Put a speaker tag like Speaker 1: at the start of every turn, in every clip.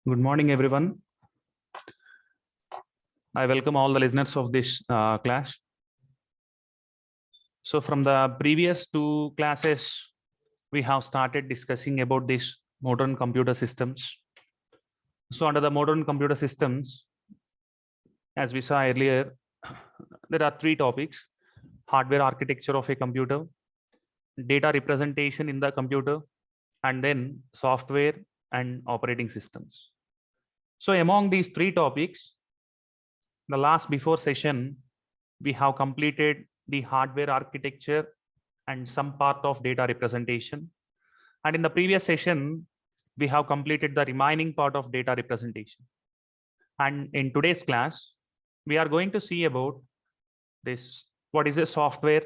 Speaker 1: Good morning, everyone. I welcome all the listeners of this class. So from the previous two classes, we have started discussing about these modern computer systems. So under the modern computer systems, as we saw earlier, there are three topics: hardware architecture of a computer, data representation in the computer, and then software and operating systems. So among these three topics, the last before session, we have completed the hardware architecture and some part of data representation. And in the previous session, we have completed the remaining part of data representation. And in today's class, we are going to see about this: what is a software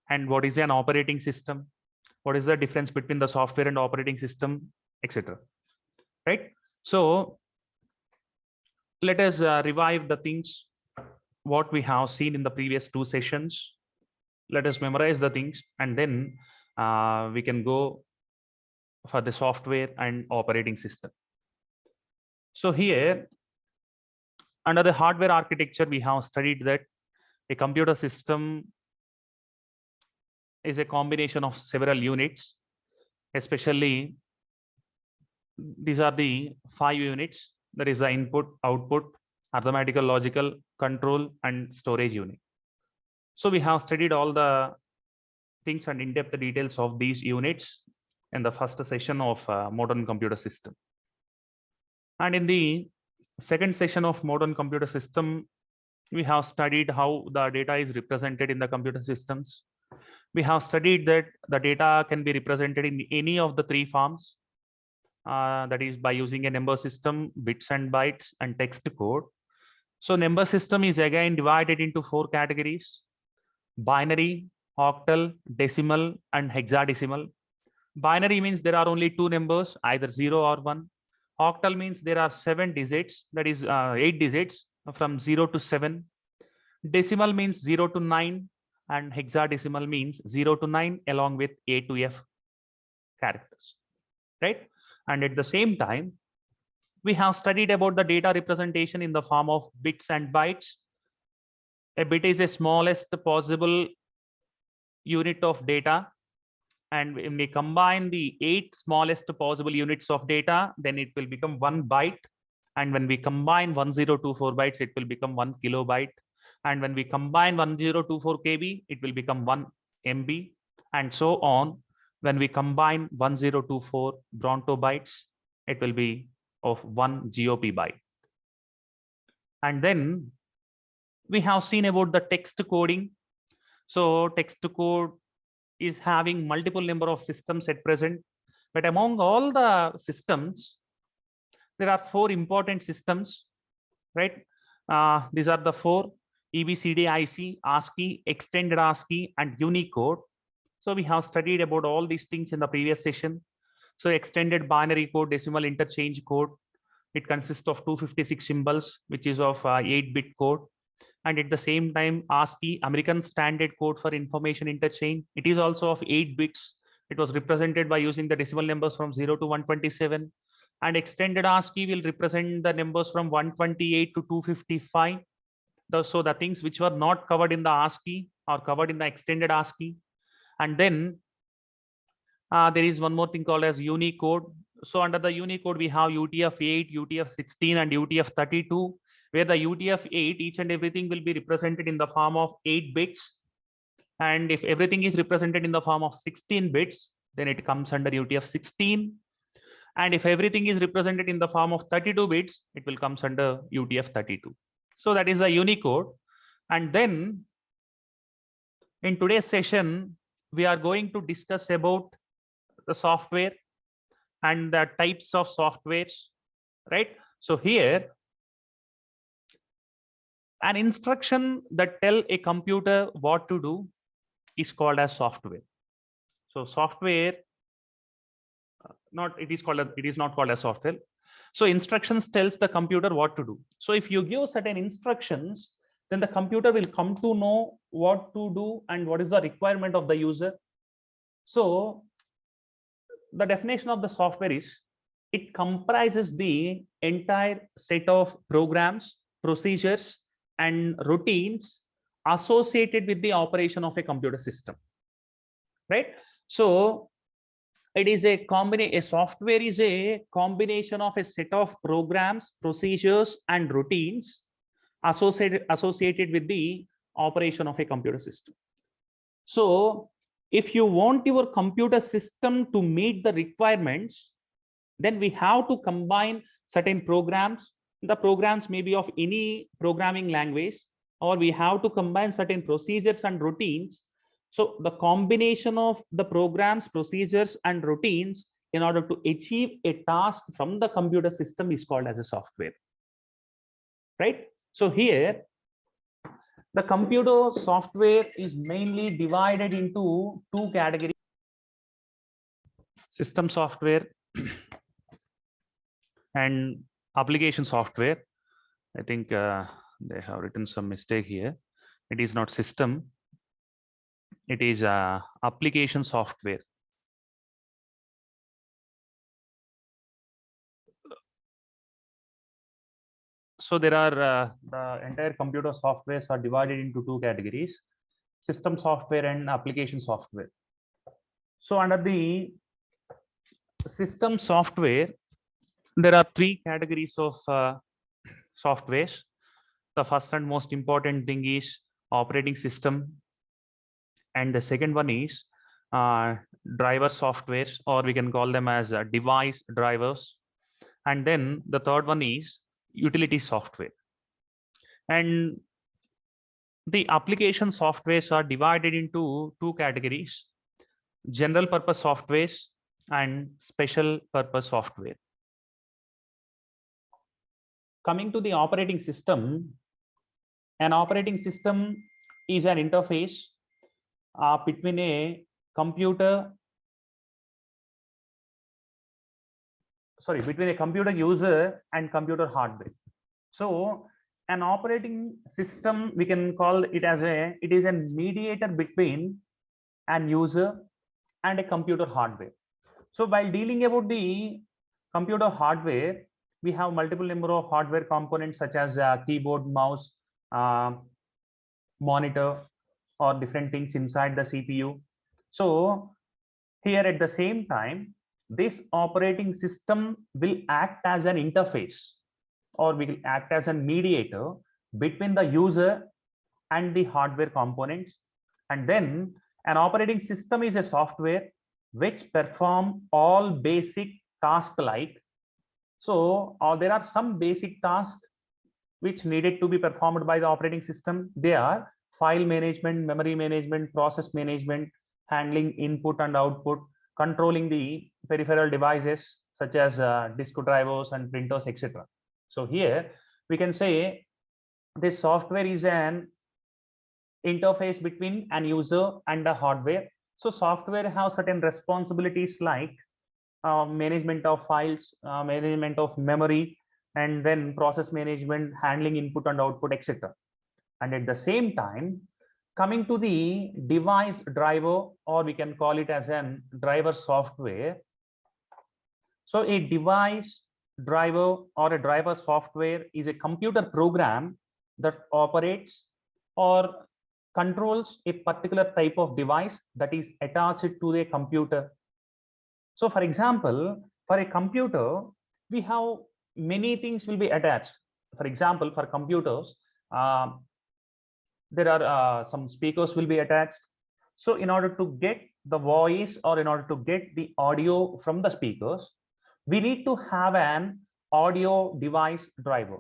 Speaker 1: and what is an operating system, what is the difference between the software and operating system, etc. Right? So let us revive the things what we have seen in the previous two sessions. Let us memorize the things, and then we can go for the software and operating system. So here, under the hardware architecture, we have studied that a computer system is a combination of several units. Especially, these are the 5 units. That is the input, output, arithmetical, logical, control, and storage unit. So we have studied all the things and in-depth details of these units in the first session of modern computer system. And in the second session of modern computer system, we have studied how the data is represented in the computer systems. We have studied that the data can be represented in any of the three forms, that is by using a number system, bits and bytes, and text code. So number system is again divided into 4 categories: binary, octal, decimal, and hexadecimal. Binary means there are only 2 numbers, either 0 or 1. Octal means there are 7 digits, that is 8 digits from 0 to 7. Decimal means 0 to 9, and hexadecimal means 0 to 9 along with A to F characters, right? And at the same time, we have studied about the data representation in the form of bits and bytes. A bit is the smallest possible unit of data, and when we combine the 8 smallest possible units of data, then it will become 1 byte. And when we combine 1024 bytes, it will become 1 kilobyte. And when we combine 1024 KB, it will become 1 MB, and so on. When we combine 1024 Bronto bytes, it will be of 1 GOP byte. And then we have seen about the text coding. So text code is having multiple number of systems at present, but among all the systems, there are 4 important systems, right? These are the 4: EBCDIC, ASCII, extended ASCII, and Unicode. So we have studied about all these things in the previous session. So extended binary code, decimal interchange code, it consists of 256 symbols, which is of 8-bit code. And at the same time, ASCII, American Standard Code for Information Interchange, it is also of 8 bits. It was represented by using the decimal numbers from 0 to 127. And extended ASCII will represent the numbers from 128 to 255. So the things which were not covered in the ASCII are covered in the extended ASCII. And then there is one more thing called as Unicode. So under the Unicode, we have UTF-8, UTF-16, and UTF-32, where the UTF-8, each and everything will be represented in the form of 8 bits. And if everything is represented in the form of 16 bits, then it comes under UTF-16. And if everything is represented in the form of 32 bits, it will come under UTF-32. So that is the Unicode. And then in today's session, we are going to discuss about the software and the types of softwares, right? So here, an instruction that tell a computer what to do is called as software. So software, it is not called as software. So instructions tells the computer what to do. So if you give certain instructions, then the computer will come to know what to do and what is the requirement of the user. So the definition of the software is it comprises the entire set of programs, procedures, and routines associated with the operation of a computer system, right? So it is a combination. A software is a combination of a set of programs, procedures, and routines associated with the operation of a computer system. So if you want your computer system to meet the requirements, then we have to combine certain programs. The programs may be of any programming language, or we have to combine certain procedures and routines. So the combination of the programs, procedures, and routines in order to achieve a task from the computer system is called as a software, right? So here, the computer software is mainly divided into two categories: system software and application software. I think they have written some mistake here. It is not system, it is application software. So there are the entire computer softwares are divided into two categories: system software and application software. So under the system software, there are three categories of softwares. The first and most important thing is operating system, and the second one is driver softwares, or we can call them as device drivers, and then the third one is utility software. And the application softwares are divided into two categories: general purpose softwares and special purpose software. Coming to the operating system, an operating system is an interface between a computer user and computer hardware. So an operating system, we can call it as it is a mediator between an user and a computer hardware. So while dealing about the computer hardware, we have multiple number of hardware components such as keyboard, mouse, monitor, or different things inside the CPU. So here at the same time, this operating system will act as an interface, or will act as a mediator between the user and the hardware components. And then an operating system is a software which perform all basic tasks like. So there are some basic tasks which needed to be performed by the operating system. They are file management, memory management, process management, handling input and output, controlling the peripheral devices such as disk drivers and printers, etc. So here we can say this software is an interface between an user and the hardware. So software has certain responsibilities like management of files, management of memory, and then process management, handling input and output, etc. And at the same time, coming to the device driver, or we can call it as an driver software. So a device driver or a driver software is a computer program that operates or controls a particular type of device that is attached to the computer. So for example, for a computer, we have many things will be attached. For example, for computers, there are some speakers will be attached. So in order to get the voice, or in order to get the audio from the speakers, we need to have an audio device driver.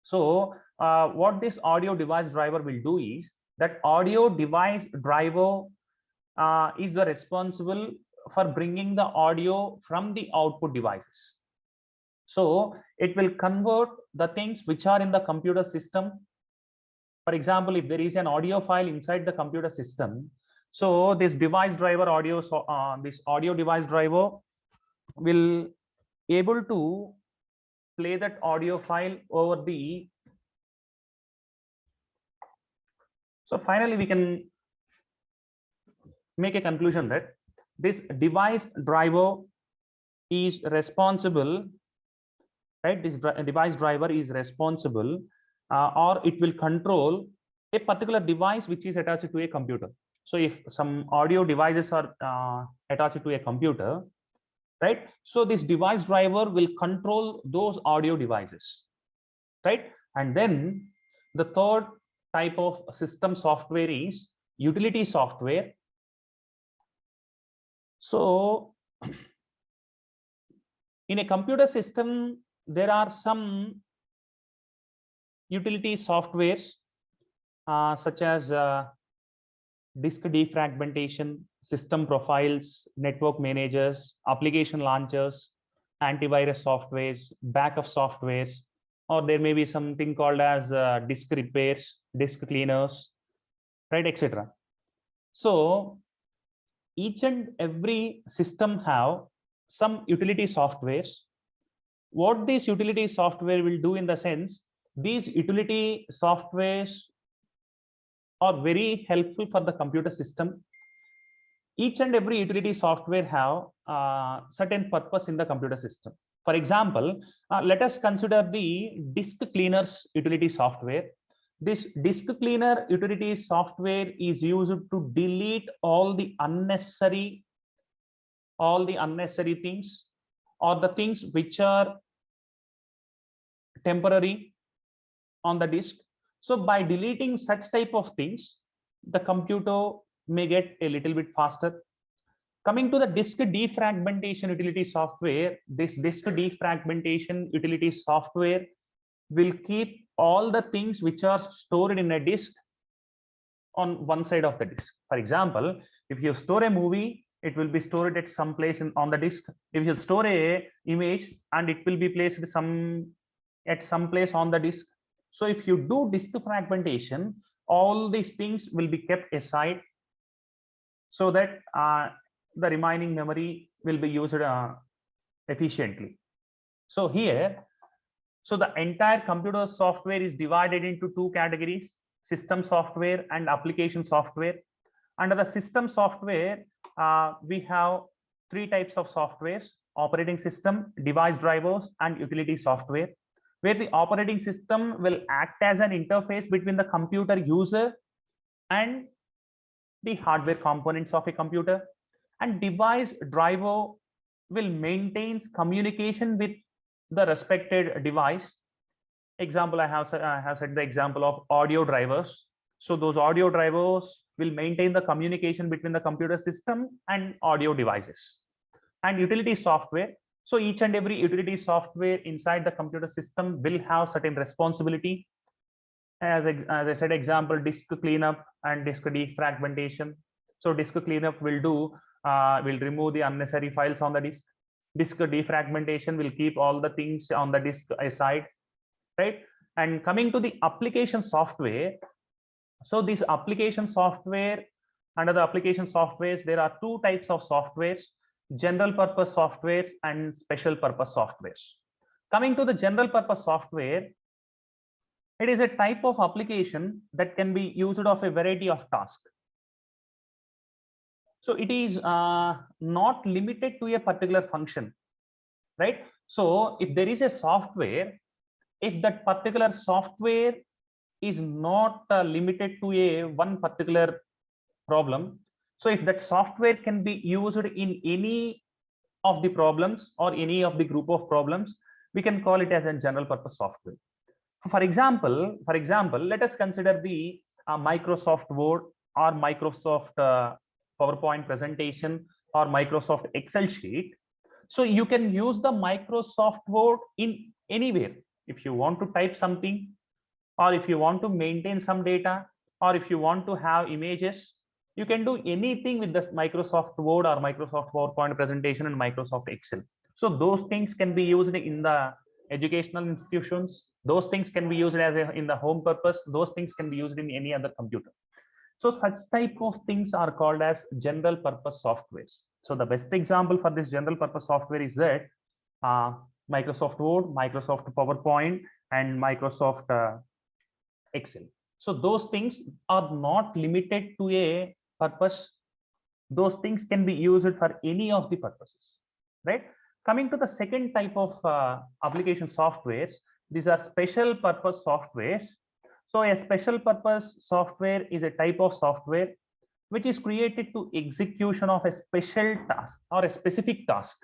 Speaker 1: So what this audio device driver will do is that audio device driver is the responsible for bringing the audio from the output devices. So it will convert the things which are in the computer system. For example, if there is an audio file inside the computer system, so this device driver audio, this audio device driver will able to play that audio file over the. So finally, we can make a conclusion that this device driver is responsible, right? This device driver is responsible, or it will control a particular device which is attached to a computer. So if some audio devices are attached to a computer, right? So this device driver will control those audio devices, right? And then the third type of system software is utility software. So in a computer system, there are some utility softwares such as disk defragmentation, system profiles, network managers, application launchers, antivirus softwares, backup softwares, or there may be something called as disk repairs, disk cleaners, right, etc. So each and every system have some utility softwares. What this utility software will do in the sense, these utility softwares are very helpful for the computer system. Each and every utility software have certain purpose in the computer system. For example, let us consider the disk cleaners utility software. This disk cleaner utility software is used to delete all the unnecessary things, or the things which are temporary on the disk. So by deleting such type of things, the computer may get a little bit faster. Coming to the disk defragmentation utility software, this disk defragmentation utility software will keep all the things which are stored in a disk on one side of the disk. For example, if you store a movie, it will be stored at some place on the disk. If you store a image, and it will be placed at some place on the disk. So if you do disk fragmentation, all these things will be kept aside, so that the remaining memory will be used efficiently. So here, so the entire computer software is divided into two categories: system software and application software. Under the system software, we have three types of softwares: operating system, device drivers, and utility software, where the operating system will act as an interface between the computer user and the hardware components of a computer, and device driver will maintain communication with the respected device. Example, I have set the example of audio drivers. So those audio drivers will maintain the communication between the computer system and audio devices. And utility software, so each and every utility software inside the computer system will have certain responsibility. As I said, example, disk cleanup and disk defragmentation. So disk cleanup will remove the unnecessary files on the disk. Disk defragmentation will keep all the things on the disk aside, right? And coming to the application software, so this application software, under the application softwares, there are two types of softwares: general purpose softwares and special purpose softwares. Coming to the general purpose software, it is a type of application that can be used of a variety of tasks. So it is not limited to a particular function, right? So if there is a software, if that particular software is not limited to a one particular problem, so if that software can be used in any of the problems or any of the group of problems, we can call it as a general purpose software. For example, let us consider the Microsoft Word or Microsoft PowerPoint presentation or Microsoft Excel sheet. So you can use the Microsoft Word in anywhere. If you want to type something, or if you want to maintain some data, or if you want to have images, you can do anything with the Microsoft Word or Microsoft PowerPoint presentation and Microsoft Excel. So those things can be used in the educational institutions. Those things can be used in the home purpose. Those things can be used in any other computer. So such type of things are called as general purpose softwares. So the best example for this general purpose software is that Microsoft Word, Microsoft PowerPoint, and Microsoft Excel. So those things are not limited to a purpose. Those things can be used for any of the purposes, right? Coming to the second type of application softwares, these are special purpose softwares. So a special purpose software is a type of software which is created to execution of a special task or a specific task.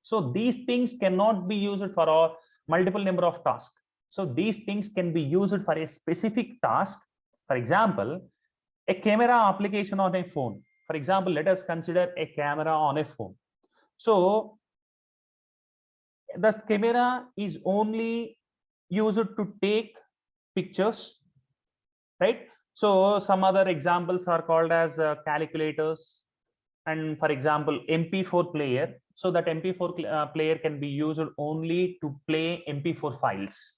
Speaker 1: So these things cannot be used for a multiple number of tasks. So these things can be used for a specific task. For example, a camera application on a phone. For example, let us consider a camera on a phone. So the camera is only used to take pictures, right? So some other examples are called as calculators, and for example, MP4 player. So that MP4 player can be used only to play MP4 files,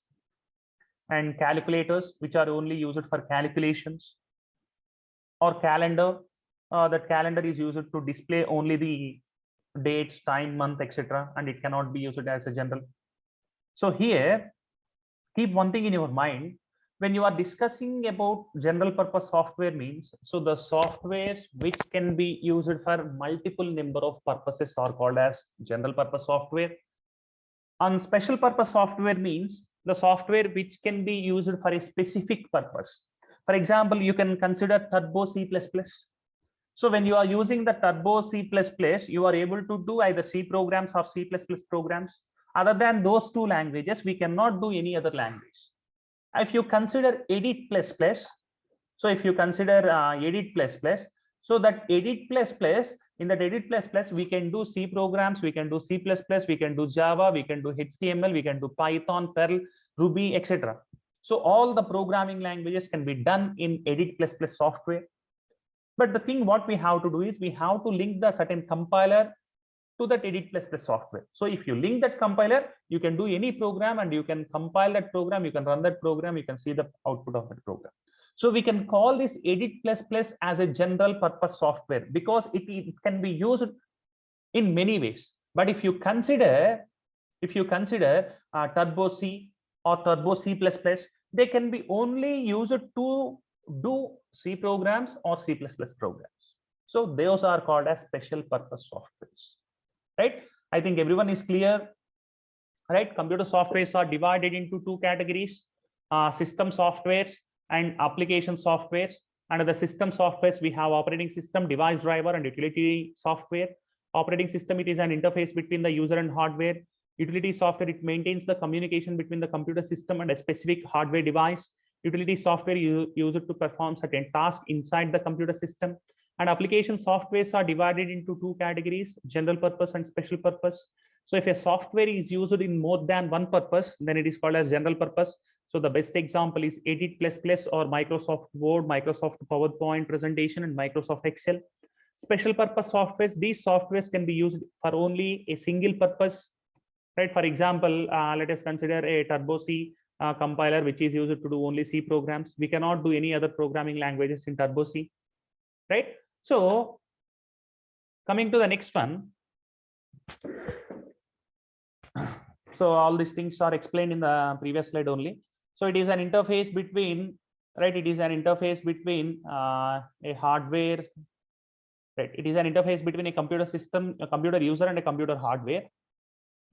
Speaker 1: and calculators, which are only used for calculations, or calendar. That calendar is used to display only the dates, time, month, etc., and it cannot be used as a general. So here, keep one thing in your mind. When you are discussing about general purpose software means, so the softwares which can be used for multiple number of purposes are called as general purpose software. And special purpose software means the software which can be used for a specific purpose. For example, you can consider Turbo C++. So when you are using the Turbo C++, you are able to do either C programs or C++ programs. Other than those two languages, we cannot do any other language. If you consider Edit++, so if you consider Edit++, so that Edit++, in that Edit++, we can do C programs, we can do C++, we can do Java, we can do HTML, we can do Python, Perl, Ruby, etc. So all the programming languages can be done in Edit++ software. But the thing what we have to do is we have to link the certain compiler to that Edit++ software. So if you link that compiler, you can do any program and you can compile that program, you can run that program, you can see the output of that program. So we can call this Edit++ as a general purpose software because it can be used in many ways. But if you consider Turbo C or Turbo C++, they can be only used to do C programs or C++ programs. So those are called as special purpose softwares, right? I think everyone is clear, right? Computer softwares are divided into two categories, system softwares and application softwares. Under the system softwares, we have operating system, device driver, and utility software. Operating system, it is an interface between the user and hardware. Utility software, it maintains the communication between the computer system and a specific hardware device. Utility software used to perform certain tasks inside the computer system. And application softwares are divided into two categories, general purpose and special purpose. So if a software is used in more than one purpose, then it is called as general purpose. So the best example is Edit++ or Microsoft Word, Microsoft PowerPoint presentation, and Microsoft Excel. Special purpose softwares, these softwares can be used for only a single purpose, right? For example, let us consider a Turbo C compiler, which is used to do only C programs. We cannot do any other programming languages in Turbo C, right? So coming to the next one. So all these things are explained in the previous slide only. So it is an interface between, right? It is an interface between a hardware, right? It is an interface between a computer system, a computer user, and a computer hardware,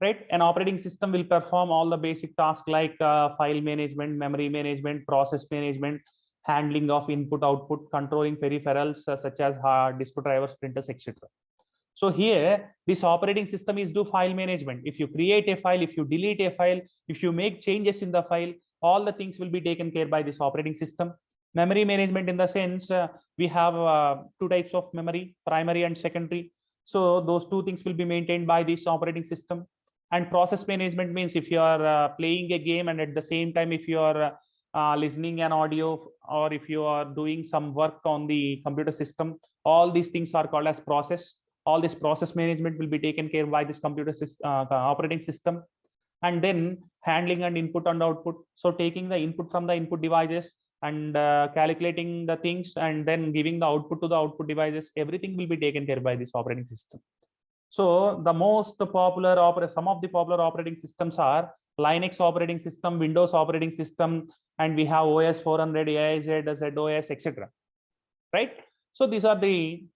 Speaker 1: right? An operating system will perform all the basic tasks like file management, memory management, process management, handling of input, output, controlling peripherals such as hard disk drivers, printers, etc. So here, this operating system is do file management. If you create a file, if you delete a file, if you make changes in the file, all the things will be taken care by this operating system. Memory management, in the sense we have two types of memory, primary and secondary. So those two things will be maintained by this operating system. And process management means if you are playing a game and at the same time if you are listening an audio, or if you are doing some work on the computer system, all these things are called as process. All this process management will be taken care by this computer system, operating system. And then handling and input and output. So taking the input from the input devices and calculating the things and then giving the output to the output devices, everything will be taken care by this operating system. So the most popular some of the popular operating systems are Linux operating system, Windows operating system, and we have OS 400, AIZ, ZOS, etc. Right? So these are the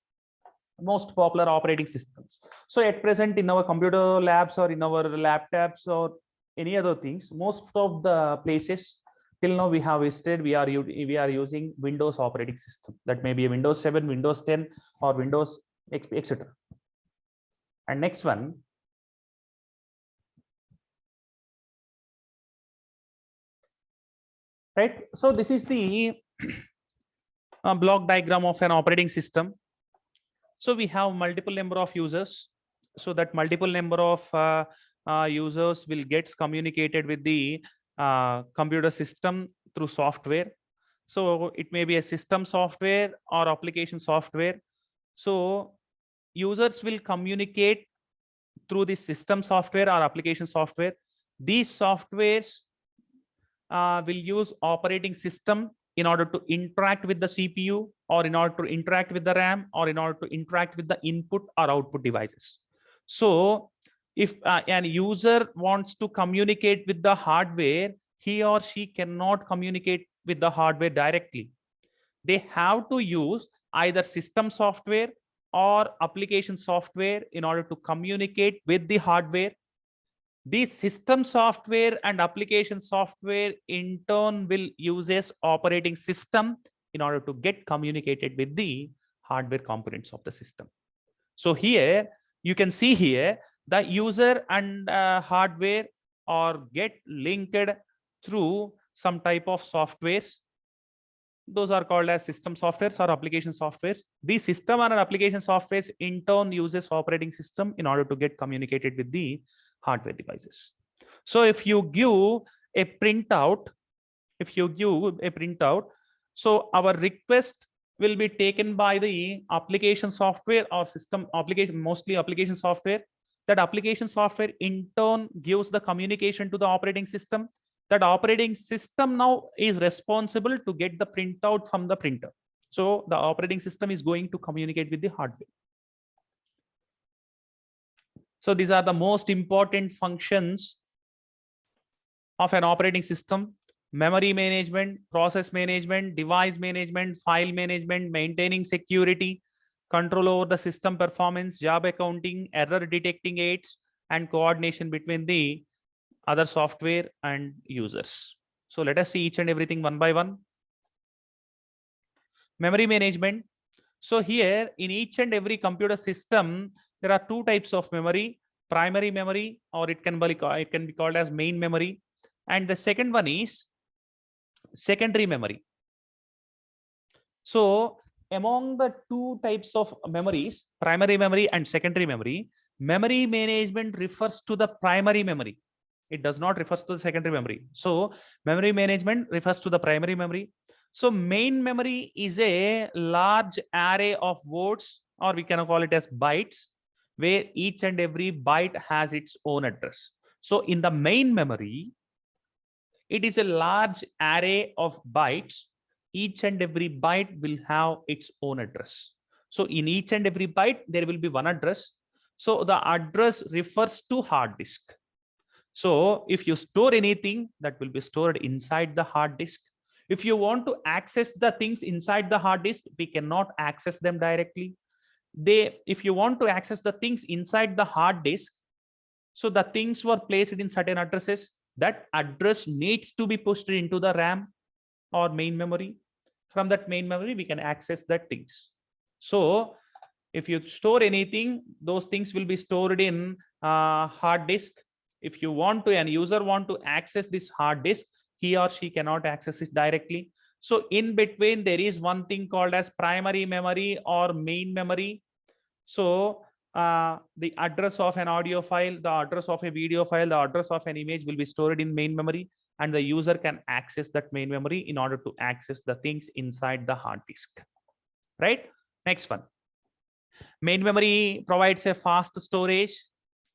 Speaker 1: most popular operating systems. So at present in our computer labs or in our laptops or any other things, most of the places till now we have visited, we are using Windows operating system. That may be a Windows 7, Windows 10, or Windows etc. And next one, right? So this is the block diagram of an operating system. So we have multiple number of users. So that multiple number of users will get communicated with the computer system through software. So it may be a system software or application software. So users will communicate through the system software or application software. These softwares will use operating system in order to interact with the CPU, or in order to interact with the RAM, or in order to interact with the input or output devices. So if an user wants to communicate with the hardware, he or she cannot communicate with the hardware directly. They have to use either system software or application software in order to communicate with the hardware. These system software and application software in turn will uses operating system in order to get communicated with the hardware components of the system. So here you can see here the user and hardware are get linked through some type of softwares. Those are called as system softwares or application softwares. These system and application softwares in turn uses operating system in order to get communicated with the hardware devices. So if you give a printout, so our request will be taken by the application software or system application, mostly application software. That application software in turn gives the communication to the operating system. That operating system now is responsible to get the printout from the printer. So the operating system is going to communicate with the hardware. So these are the most important functions of an operating system: memory management, process management, device management, file management, maintaining security, control over the system performance, job accounting, error detecting aids, and coordination between the other software and users. So let us see each and everything one by one. Memory management. So here in each and every computer system, there are two types of memory: primary memory, or it can be called as main memory. And the second one is secondary memory. So among the two types of memories, primary memory and secondary memory, memory management refers to the primary memory. It does not refer to the secondary memory. So memory management refers to the primary memory. So main memory is a large array of words, or we can call it as bytes, where each and every byte has its own address. So in the main memory, it is a large array of bytes. Each and every byte will have its own address. So in each and every byte, there will be one address. So the address refers to hard disk. So if you store anything, that will be stored inside the hard disk. If you want to access the things inside the hard disk, we cannot access them directly. If you want to access the things inside the hard disk, so the things were placed in certain addresses. That address needs to be pushed into the RAM or main memory. From that main memory, we can access that things. So if you store anything, those things will be stored in hard disk. If you want to, an user want to access this hard disk, he or she cannot access it directly. So in between, there is one thing called as primary memory or main memory. So the address of an audio file, the address of a video file, the address of an image will be stored in main memory, and the user can access that main memory in order to access the things inside the hard disk. Right? Next one. Main memory provides a fast storage.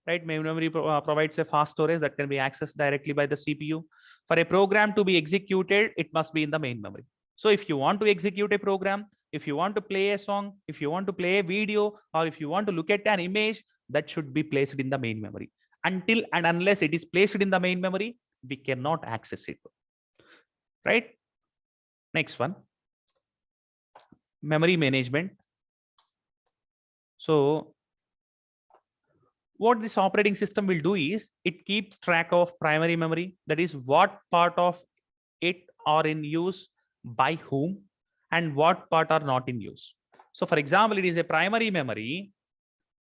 Speaker 1: Right? Main memory provides a fast storage that can be accessed directly by the CPU. For a program to be executed, it must be in the main memory. So if you want to execute a program, if you want to play a song, if you want to play a video, or if you want to look at an image, that should be placed in the main memory. Until and unless it is placed in the main memory, we cannot access it. Right? Next one. Memory management. So what this operating system will do is it keeps track of primary memory, that is what part of it are in use by whom and what part are not in use. So for example, it is a primary memory.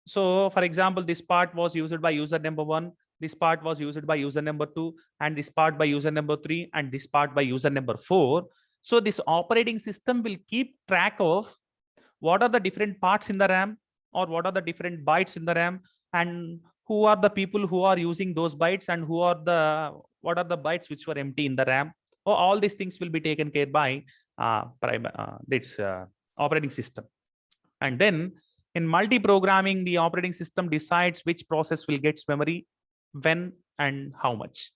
Speaker 1: So for example, this part was used by user number 1, this part was used by user number 2, and this part by user number 3, and this part by user number 4. So this operating system will keep track of what are the different parts in the RAM, or what are the different bytes in the RAM, and who are the people who are using those bytes, and what are the bytes which were empty in the RAM. All these things will be taken care by this operating system. And then in multi-programming, the operating system decides which process will get memory, when, and how much.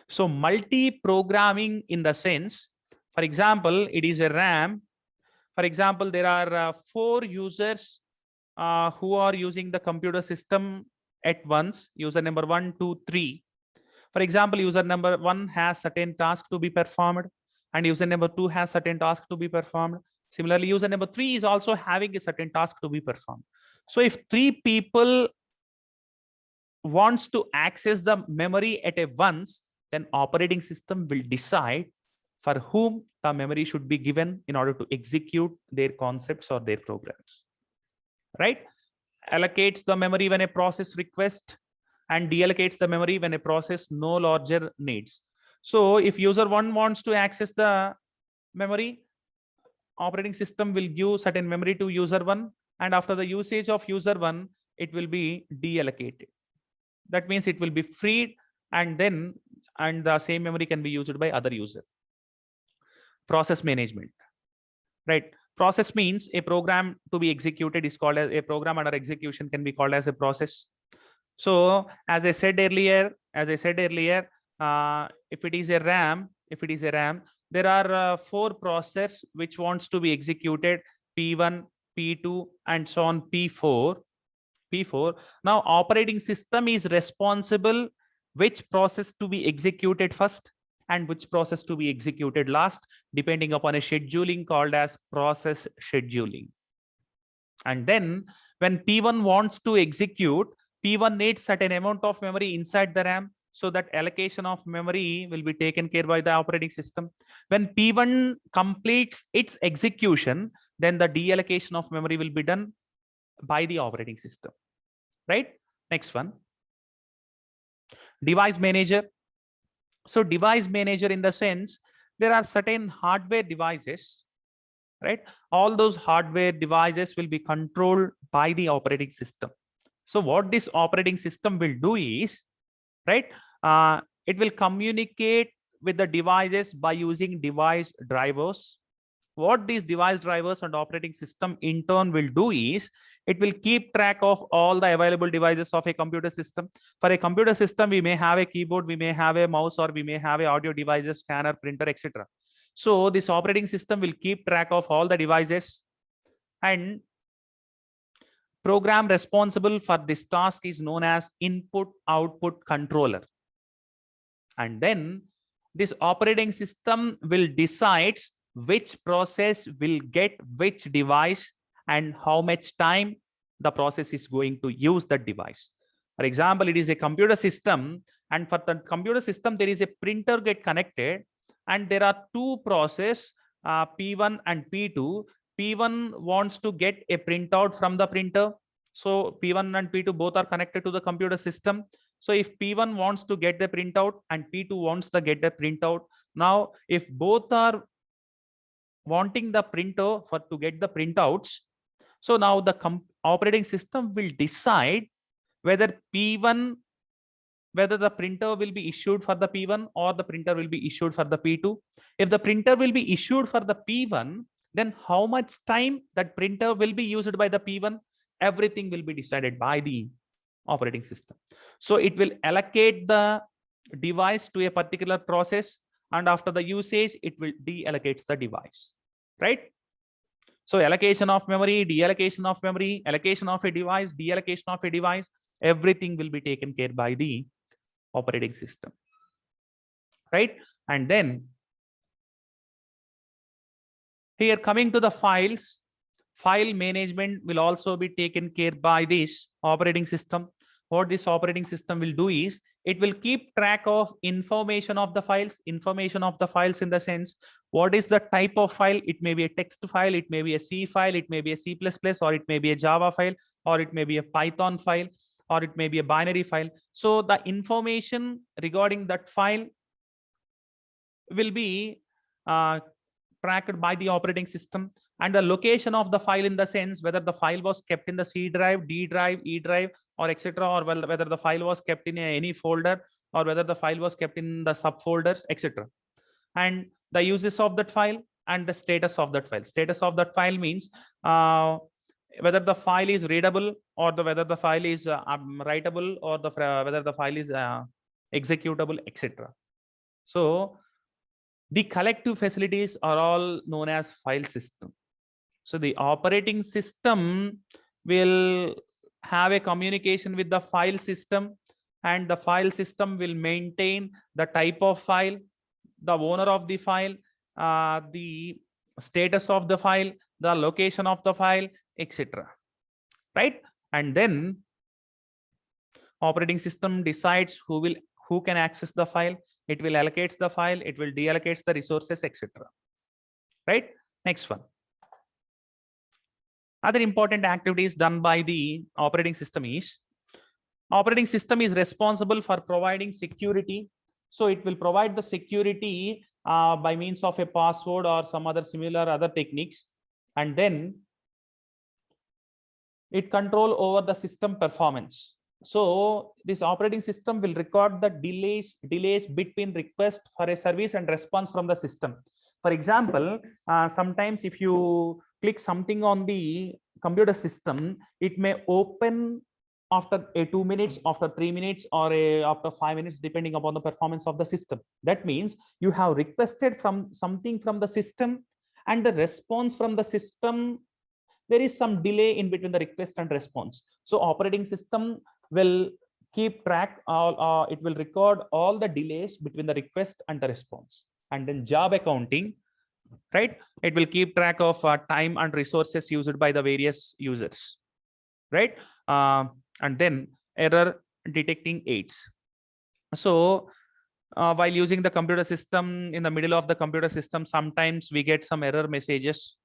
Speaker 1: So multi-programming in the sense, for example, it is a RAM. For example, there are 4 users who are using the computer system at once. User number 1, 2, 3. For example, user number 1 has certain task to be performed, and user number 2 has certain task to be performed. Similarly, user number 3 is also having a certain task to be performed. So if 3 people wants to access the memory at a once, then operating system will decide for whom the memory should be given in order to execute their concepts or their programs. Right? Allocates the memory when a process requests, and deallocates the memory when a process no longer needs. So if user 1 wants to access the memory, operating system will give certain memory to user 1, and after the usage of user 1, it will be deallocated. That means it will be freed, and the same memory can be used by other user. Process management, right? Process means a program to be executed is called as a program under execution, can be called as a process. So as I said earlier, if it is a RAM, there are 4 process which wants to be executed: P1, P2, and so on, P4. Now operating system is responsible which process to be executed first and which process to be executed last, depending upon a scheduling called as process scheduling. And then when P1 wants to execute, P1 needs certain amount of memory inside the RAM, so that allocation of memory will be taken care by the operating system. When P1 completes its execution, then the deallocation of memory will be done by the operating system. Right? Next one. Device manager. So device manager, in the sense, there are certain hardware devices, right? All those hardware devices will be controlled by the operating system. So what this operating system will do is, right, it will communicate with the devices by using device drivers. What these device drivers and operating system in turn will do is, it will keep track of all the available devices of a computer system. For a computer system, we may have a keyboard, we may have a mouse, or we may have a audio devices, scanner, printer, etc. So this operating system will keep track of all the devices, and program responsible for this task is known as input output controller. And then this operating system will decide which process will get which device and how much time the process is going to use that device. For example, it is a computer system, and for the computer system, there is a printer get connected, and there are 2 processes, P1 and P2. P1 wants to get a printout from the printer. So P1 and P2 both are connected to the computer system. So if P1 wants to get the printout and P2 wants to get the printout, now if both are wanting the printer to get the printouts, so now the operating system will decide whether the printer will be issued for the P1 or the printer will be issued for the P2. If the printer will be issued for the P1, then how much time that printer will be used by the P1, everything will be decided by the operating system. So it will allocate the device to a particular process, and after the usage, it will deallocate the device, right? So allocation of memory, deallocation of memory, allocation of a device, deallocation of a device, everything will be taken care by the operating system, right? And then here, coming to the files, File management will also be taken care by this operating system. What this operating system will do is it will keep track of information of the files in the sense, what is the type of file? It may be a text file, it may be a C file, it may be a C++, or it may be a Java file, or it may be a Python file, or it may be a binary file. So the information regarding that file will be tracked by the operating system, and the location of the file in the sense whether the file was kept in the C drive, D drive, E drive, or etc., or whether the file was kept in any folder, or whether the file was kept in the subfolders, etc. And the uses of that file and the status of that file. Status of that file means whether the file is readable, or whether the file is writable, or whether the file is executable, etc. So the collective facilities are all known as file system. So the operating system will have a communication with the file system, and the file system will maintain the type of file, the owner of the file, the status of the file, the location of the file, etc. Right? And then operating system decides who can access the file. It will allocate the file, it will deallocate the resources, etc. Right? Next one. Other important activities done by the operating system is responsible for providing security. So it will provide the security by means of a password or some other similar other techniques, and then it control over the system performance. So this operating system will record the delays between request for a service and response from the system. For example, sometimes if you click something on the computer system, it may open after 2 minutes, after 3 minutes, or after 5 minutes, depending upon the performance of the system. That means you have requested from something from the system, and the response from the system, there is some delay in between the request and response. So operating system will keep track, it will record all the delays between the request and the response. And then job accounting, right? It will keep track of time and resources used by the various users, right? And then error detecting aids. So while using the computer system, in the middle of the computer system, sometimes we get some error messages,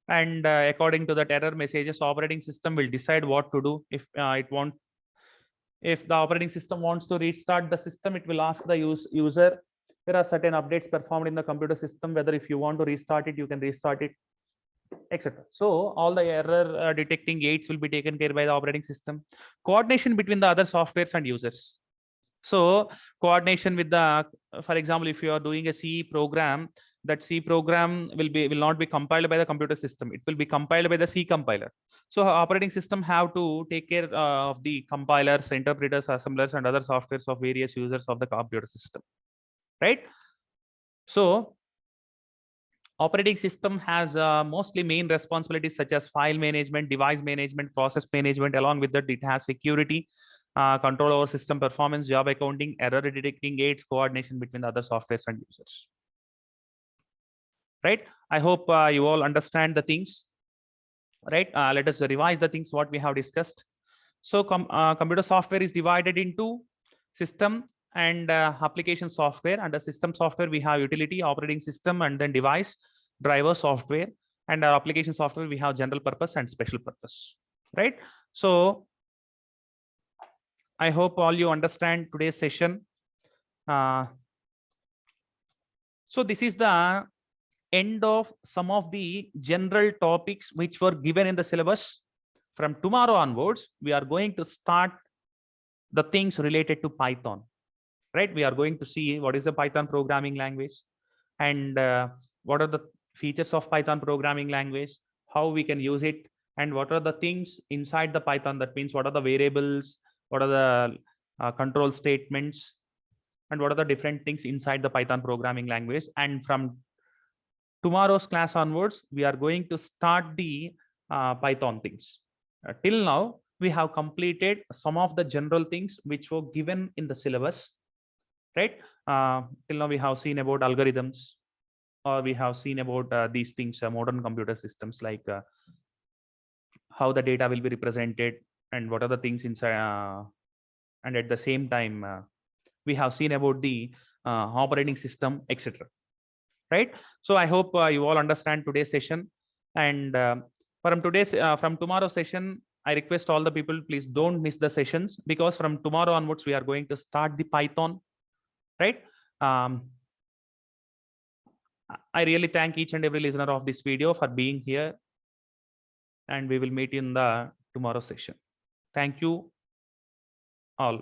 Speaker 1: and according to that error messages, operating system will decide what to do. If the operating system wants to restart the system, it will ask the user. There are certain updates performed in the computer system, whether if you want to restart it, you can restart it, etc. So all the error detecting aids will be taken care by the operating system. Coordination between the other softwares and users. So coordination with the, for example, if you are doing a C program, that C program will not be compiled by the computer system. It will be compiled by the C compiler. So operating system have to take care of the compilers, interpreters, assemblers, and other softwares of various users of the computer system, right? So operating system has mostly main responsibilities such as file management, device management, process management. Along with that, it has security, control over system performance, job accounting, error detecting aids, coordination between the other softwares and users. Right? I hope you all understand the things. Right? Let us revise the things what we have discussed. So computer software is divided into system and application software. Under system software, we have utility, operating system, and then device, driver software. And our application software, we have general purpose and special purpose. Right? So I hope all you understand today's session. So this is the end of some of the general topics which were given in the syllabus. From tomorrow onwards, we are going to start the things related to Python, right? We are going to see what is the Python programming language, and what are the features of Python programming language, how we can use it, and what are the things inside the Python. That means what are the variables, what are the control statements, and what are the different things inside the Python programming language. And from tomorrow's class onwards, we are going to start the Python things. Till now, we have completed some of the general things which were given in the syllabus, right? Till now, we have seen about algorithms, or we have seen about these things, modern computer systems like how the data will be represented and what are the things inside. And at the same time, we have seen about the operating system, etc. Right? So I hope you all understand today's session. And from tomorrow's session, I request all the people, please don't miss the sessions, because from tomorrow onwards, we are going to start the Python, right? I really thank each and every listener of this video for being here, and we will meet in the tomorrow session. Thank you all.